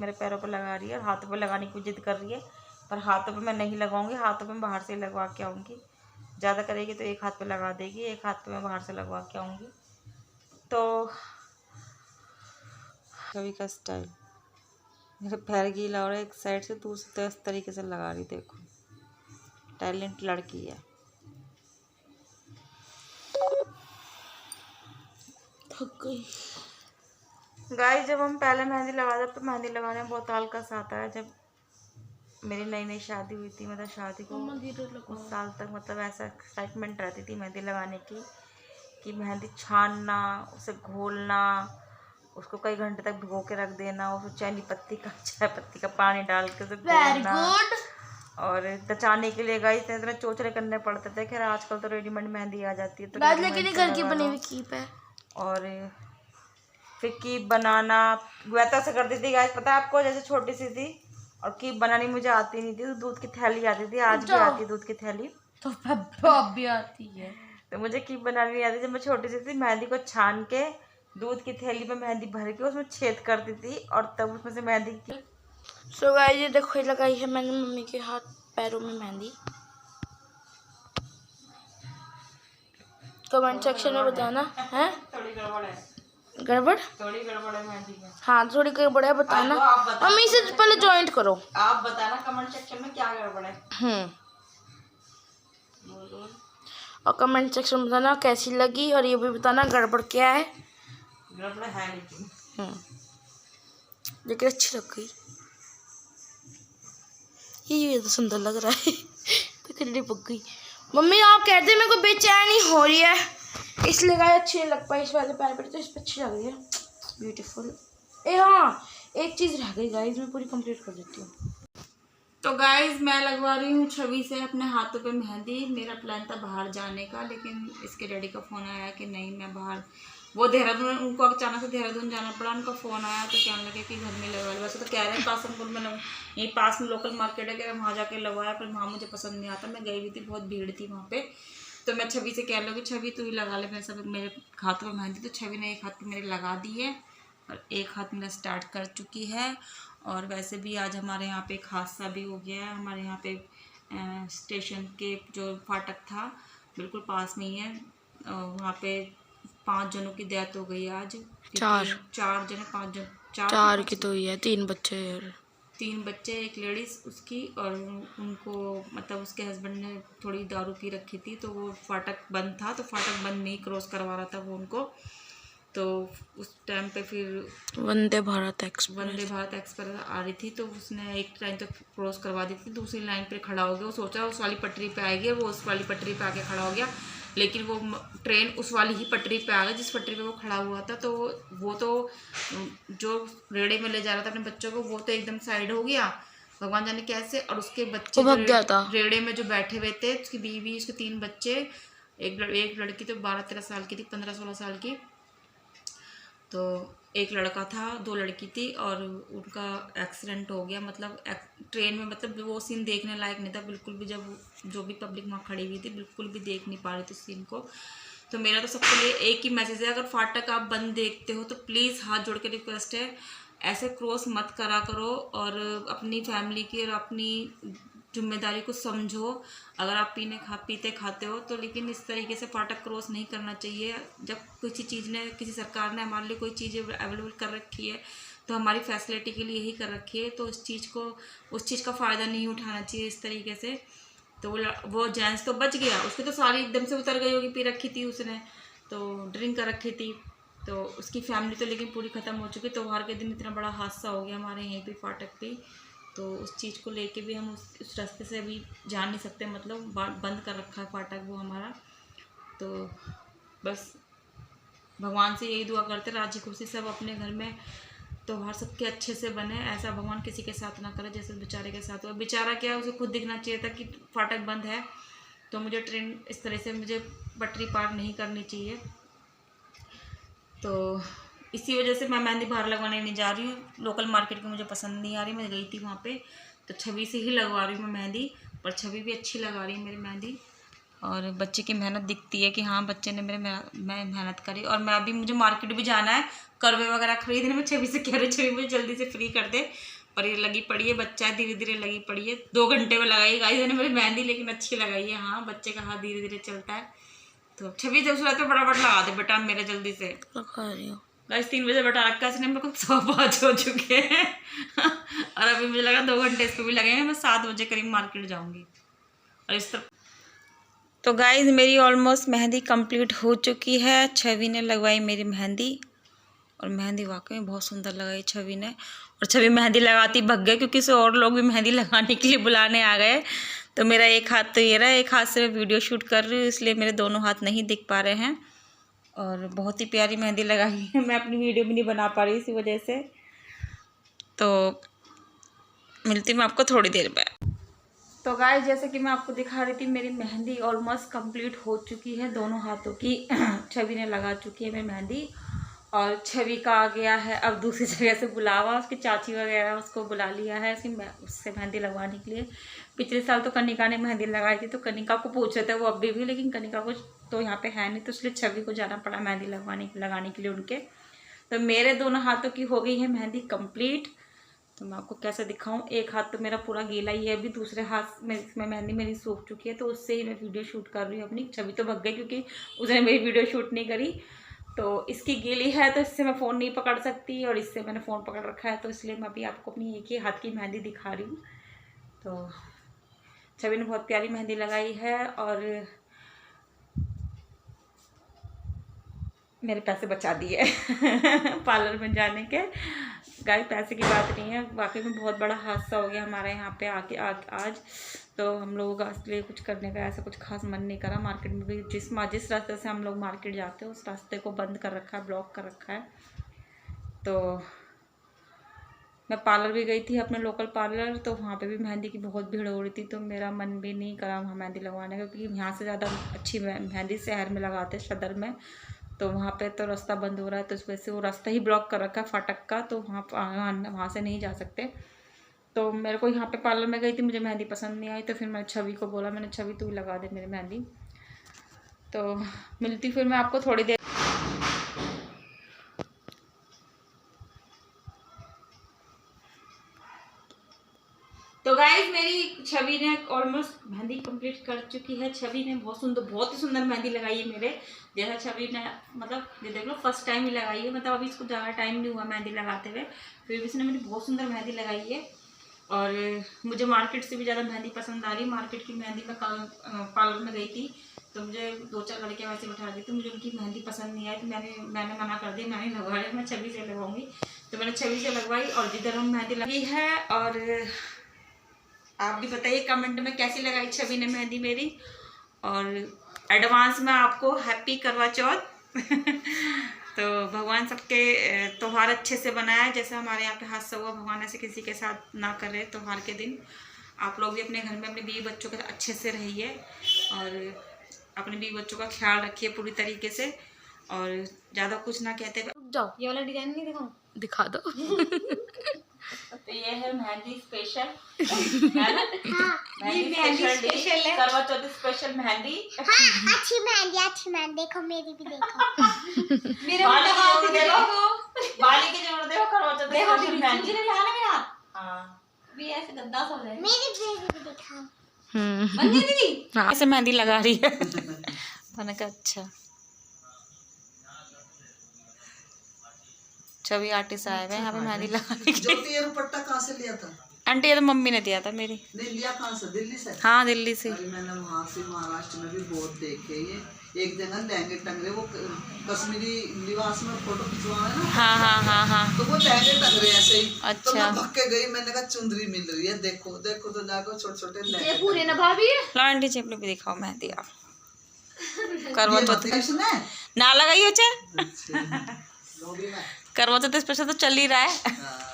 मेरे पैरों पे लगा रही है और हाथों पे लगाने की जिद कर रही है, पर हाथों पे मैं नहीं लगाऊंगी, हाथों पे मैं बाहर से लगवा के आऊँगी। ज़्यादा करेगी तो एक हाथ पे लगा देगी, एक हाथ पे मैं बाहर से लगवा के आऊँगी। तो कभी का स्टाइल, मेरे पैर गीला और एक साइड से दूसरे इस तरीके से लगा रही। देखो टैलेंट लड़की है। थक गई गाइस। जब हम पहले मेहंदी लगाते तो मेहंदी लगाने में बहुत आलस आता है। जब मेरी नई नई शादी हुई थी, मतलब शादी को उस साल तक मतलब ऐसा एक्साइटमेंट रहती थी मेहंदी लगाने की कि मेहंदी छानना, उसे घोलना, उसको कई घंटे तक भिगो के रख देना, उसको चाय पत्ती का पानी डाल के उसे घोलना और नचाने के लिए गाइस इतने चोचले करने पड़ते थे। खैर आजकल तो रेडीमेड मेहंदी आ जाती है, तो लेकिन घर की बनी हुई कीप है। और फिर कीप बनाना वैसा से करती थी गाइस, पता है आपको, जैसे छोटी सी थी और कीप बनानी मुझे आती नहीं थी। तो दूध की थैली आती थी, आज भी आती है दूध की थैली, तो अब भी आती है। तो मुझे कीप बनानी नहीं आती। जब मैं छोटी सी थी मेहंदी को छान के दूध की थैली में मेहंदी भर के उसमें छेद करती थी और तब उसमें से मेहंदी की। सो गाइस ये देखो लगाई है मैंने मम्मी के हाथ पैरों में मेहंदी। कमेंट सेक्शन में बताना है थोड़ी गड़बड़ है, थोड़ी गड़बड़ है मेहंदी में। हाँ थोड़ी गड़बड़ है, बताना। मम्मी से पहले ज्वाइंट करो, आप बताना कमेंट सेक्शन में क्या गड़बड़ है। और कमेंट सेक्शन में बताना कैसी लगी और ये भी बताना गड़बड़ क्या है। गड़बड़ है लेकिन अच्छी लग गई। ये तो सुंदर लग रहा है। तो खरीदी पक गई। मम्मी आप कहते मेरे को बेचैनी हो रही है, इसलिए गाइस अच्छी नहीं लग पाई इस वाले पैर पर, तो इस पर अच्छी लग रही है, ब्यूटीफुल। हाँ एक चीज़ रह गई गाइस, मैं पूरी कंप्लीट कर देती हूँ। तो गाइस मैं लगवा रही हूँ छवि से अपने हाथों पे मेहंदी। मेरा प्लान था बाहर जाने का, लेकिन इसके डैडी का फ़ोन आया कि नहीं मैं बाहर, वो देहरादून, उनको अचानक से देहरादून जाना पड़ा। उनका फ़ोन आया तो कहने लगे कि घर में लगवा लो। वैसे तो कह रहे हैं कासमपुर में यहीं पास में लोकल मार्केट है, कि वहाँ जाके लगवाया, पर वहाँ मुझे पसंद नहीं आता। मैं गई हुई थी, बहुत भीड़ थी वहाँ पे। तो मैं छवि से कह लूँगी छवि तू ही लगा ले मेरे सब मेरे हाथों में मेहंदी। तो छवि ने एक हाथ में मेरे लगा दी है और एक हाथ मेरा स्टार्ट कर चुकी है। और वैसे भी आज हमारे यहाँ पे एक हादसा भी हो गया है। हमारे यहाँ पे स्टेशन के जो फाटक था बिल्कुल पास में ही है, वहाँ पे 5 जनों की डेथ हो गई आज। 4 जने 5 जन, 4 की तो हुई है, 3 बच्चे एक लेडीज़ उसकी, और उनको मतलब उसके हस्बैंड ने थोड़ी दारू पी रखी थी, तो वो फाटक बंद था, तो फाटक बंद नहीं क्रॉस करवा रहा था वो उनको। तो उस टाइम पे फिर वंदे भारत एक्सप्रेस आ रही थी, तो उसने एक लाइन तक क्रॉस करवा दी थी, दूसरी लाइन पे खड़ा हो गया। वो सोचा उस वाली पटरी पे आएगी, वो उस वाली पटरी पे आके खड़ा हो गया, लेकिन वो ट्रेन उस वाली ही पटरी पे आ गई जिस पटरी पे वो खड़ा हुआ था। तो वो तो जो रेड़े में ले जा रहा था अपने बच्चों को, वो तो एकदम साइड हो गया, भगवान जाने कैसे। और उसके बच्चे भाग गया था रेड़े में जो बैठे हुए थे, उसकी बीवी, उसके 3 बच्चे, एक लड़की तो 12-13 साल की थी, 15-16 साल की, तो एक लड़का था, 2 लड़की थी, और उनका एक्सीडेंट हो गया। मतलब ट्रेन में, मतलब वो सीन देखने लायक नहीं था बिल्कुल भी। जब जो भी पब्लिक वहाँ खड़ी हुई थी बिल्कुल भी देख नहीं पा रही थी सीन को। तो मेरा तो सबके लिए एक ही मैसेज है, अगर फाटक आप बंद देखते हो तो प्लीज़ हाथ जोड़ के रिक्वेस्ट है, ऐसे क्रॉस मत करा करो, और अपनी फैमिली की और अपनी जिम्मेदारी को समझो। अगर आप पीते खाते हो तो, लेकिन इस तरीके से फाटक क्रॉस नहीं करना चाहिए। जब किसी सरकार ने हमारे लिए कोई चीज़ अवेलेबल कर रखी है तो हमारी फैसिलिटी के लिए ही कर रखी है, तो उस चीज़ का फ़ायदा नहीं उठाना चाहिए इस तरीके से। तो वो जेंट्स तो बच गया, उसकी तो सारी एकदम से उतर गई होगी, पी रखी थी उसने, तो ड्रिंक कर रखी थी, तो उसकी फैमिली तो लेकिन पूरी ख़त्म हो चुकी। त्योहार के दिन इतना बड़ा हादसा हो गया हमारे यहीं पे फाटक पे, तो उस चीज़ को लेके भी हम उस रास्ते से अभी जा नहीं सकते, मतलब बंद कर रखा है फाटक वो हमारा। तो बस भगवान से यही दुआ करते राजी खुशी सब अपने घर में त्योहार सबके अच्छे से बने, ऐसा भगवान किसी के साथ ना करे जैसे बेचारे के साथ हुआ। बेचारा क्या, उसे खुद दिखना चाहिए था कि फाटक बंद है, तो मुझे ट्रेन इस तरह से मुझे पटरी पार नहीं करनी चाहिए। तो इसी वजह से मैं मेहंदी बाहर लगवाने नहीं जा रही हूँ, लोकल मार्केट की मुझे पसंद नहीं आ रही। मैं गई थी वहाँ पे, तो छवि से ही लगवा रही हूँ मैं मेहंदी, पर छवि भी अच्छी लगा रही है मेरी मेहंदी। और बच्चे की मेहनत दिखती है कि हाँ बच्चे ने मैं मेहनत करी। और मैं अभी मुझे मार्केट भी जाना है, करवे वगैरह खरीदने में। छवि से कह रहे छवि मुझे जल्दी से फ्री कर दे, पर ये लगी पड़ी है, बच्चा है धीरे धीरे लगी पड़ी है। 2 घंटे में लगाई गाइस ने मेरी मेहंदी, लेकिन अच्छी लगाई है। हाँ बच्चे का हाथ धीरे धीरे चलता है। तो छवि से उस रात में फटाफट लगा दे बेटा मेरे जल्दी से। लगा रही हूँ गाइस 3 बजे बैठा रखा इसने, मेरे को 5:15 हो चुके हैं और अभी मुझे लगा 2 घंटे इसको भी लगेंगे। मैं 7 बजे करीब मार्केट जाऊंगी। और इस तरह तो गाइस मेरी ऑलमोस्ट मेहंदी कंप्लीट हो चुकी है। छवि ने लगवाई मेरी मेहंदी, और मेहंदी वाकई में बहुत सुंदर लगाई छवि ने। और छवि मेहंदी लगाती भग गए, क्योंकि से और लोग भी मेहंदी लगाने के लिए बुलाने आ गए। तो मेरा एक हाथ तो ये रहा, एक हाथ से मैं वीडियो शूट कर रही हूँ, इसलिए मेरे दोनों हाथ नहीं दिख पा रहे हैं। और बहुत ही प्यारी मेहंदी लगाई है, मैं अपनी वीडियो भी नहीं बना पा रही इसी वजह से। तो मिलती मैं आपको थोड़ी देर में। तो गाइस जैसे कि मैं आपको दिखा रही थी, मेरी मेहंदी ऑलमोस्ट कंप्लीट हो चुकी है, दोनों हाथों की छवि ने लगा चुकी है मेरी मेहंदी। और छवि का आ गया है अब दूसरी जगह से बुलावा, उसकी चाची वगैरह उसको बुला लिया है उससे मेहंदी लगवाने के लिए। पिछले साल तो कनिका ने मेहंदी लगाई थी, तो कनिका को पूछ रहे थे वो अभी भी, लेकिन कनिका को तो यहाँ पे है नहीं, तो इसलिए छवि को जाना पड़ा मेहंदी लगाने के लिए उनके। तो मेरे दोनों हाथों की हो गई है मेहंदी कंप्लीट। तो मैं आपको कैसे दिखाऊं, एक हाथ तो मेरा पूरा गीला ही है, अभी दूसरे हाथ में इसमें मेहंदी मेरी सूख चुकी है, तो उससे ही मैं वीडियो शूट कर रही हूँ अपनी। छवि तो भग गई क्योंकि उसने मेरी वीडियो शूट नहीं करी। तो इसकी गीली है तो इससे मैं फ़ोन नहीं पकड़ सकती, और इससे मैंने फ़ोन पकड़ रखा है, तो इसलिए मैं अभी आपको अपनी एक ही हाथ की मेहंदी दिखा रही हूँ। तो छवि ने बहुत प्यारी मेहंदी लगाई है, और मेरे पैसे बचा दिए पार्लर में जाने के। गाइस पैसे की बात नहीं है, वाकई में बहुत बड़ा हादसा हो गया हमारे यहाँ पे आके आज। तो हम लोगों का इसलिए कुछ करने का ऐसा कुछ खास मन नहीं करा। मार्केट में भी जिस रास्ते से हम लोग मार्केट जाते हैं उस रास्ते को बंद कर रखा है, ब्लॉक कर रखा है। तो मैं पार्लर भी गई थी अपने लोकल पार्लर, तो वहाँ पे भी मेहंदी की बहुत भीड़ हो रही थी, तो मेरा मन भी नहीं करा वहाँ मेहंदी लगवाने का, क्योंकि यहाँ से ज़्यादा अच्छी मेहंदी शहर में लगाते सदर में। तो वहाँ पे तो रास्ता बंद हो रहा है, तो इस वजह से वो रास्ता ही ब्लॉक कर रखा है फाटक का, तो वहाँ से नहीं जा सकते। तो मेरे को यहाँ पे पार्लर में गई थी, मुझे मेहंदी पसंद नहीं आई, तो फिर मैं छवि को बोला, मैंने छवि तू लगा दे मेरी मेहंदी। तो मिलती फिर मैं आपको थोड़ी देर। तो गाइस मेरी छवि ने ऑलमोस्ट मेहंदी कंप्लीट कर चुकी है। छवि ने बहुत ही सुंदर मेहंदी लगाई है मेरे जैसा। छवि ने मतलब ये देख लो फर्स्ट टाइम ही लगाई है, मतलब अभी इसको ज़्यादा टाइम नहीं हुआ मेहंदी लगाते हुए, फिर भी इसने मेरी बहुत सुंदर मेहंदी लगाई है। और मुझे मार्केट से भी ज़्यादा मेहंदी पसंद आ रही है। मार्केट की मेहंदी में पार्लर में गई थी, तो मुझे 2-4 लड़कियाँ वैसे बैठा दी, तो मुझे उनकी मेहंदी पसंद नहीं आई, तो मैंने मना कर दी, मैंने लगवा लिया, मैं छवि से लगाऊंगी। तो मैंने छवि से लगवाई, और जिधर हम मेहंदी लगी है। और आप भी बताइए कमेंट में कैसी लगाई छवि ने मेहंदी मेरी। और एडवांस में आपको हैप्पी करवा चौथ तो भगवान सबके त्यौहार अच्छे से बनाए, जैसे हमारे यहाँ पे हादसा हुआ, भगवान ऐसे किसी के साथ ना करे त्यौहार के दिन। आप लोग भी अपने घर में अपने बीवी बच्चों के साथ अच्छे से रहिए, और अपने बीवी बच्चों का ख्याल रखिए पूरी तरीके से। और ज़्यादा कुछ ना कहते जाओ, ये वाला डिजाइन नहीं दिखाऊं? दिखा दो तो ये है मेहंदी स्पेशल है ना? मेहंदी स्पेशल है, करवा चौथ स्पेशल मेहंदी। हाँ, अच्छी मेहंदी देखो, मेरी भी देखो मेरे बाली की जरूरत देखो, करवा चौथ स्पेशल मेहंदी लगाना मेरा। हां भी ऐसे गद्दा सा है, मेरी भी दिखाओ। बन गई दीदी? हां ऐसे मेहंदी लगा रही है मैंने कहा अच्छा। छवि आर्टिस्ट आए हुए यहाँ पे मेहंदी लगाने के लिए। ये दुपट्टा कहाँ से लिया था आंटी? ये तो मम्मी ने दिया था मेरी। लिया कहाँ से? दिल्ली से? हाँ दिल्ली से। मैंने वहाँ से महाराष्ट्र में भी बहुत देखे। ये एक जगह लहंगे टंग रहे, वो कश्मीरी लिबास में फोटो खिंचवाना ना। हाँ हाँ हाँ हाँ तो वो लहंगे टंग रहे ऐसे ही। अच्छा। तो मैं भाग के गई, मैंने कहा चुंदरी मिल रही है, देखो देखो, तो जाकर छोटे-छोटे लहंगे पूरे ना भाभी लो आंटी चेपले भी दिखाओ मेहंदी आप। करवा चौथ इसने ना लगाई हो चाहे अच्छा, लोगी में करवा चौथ स्पेशल तो चल ही रहा है। हाँ।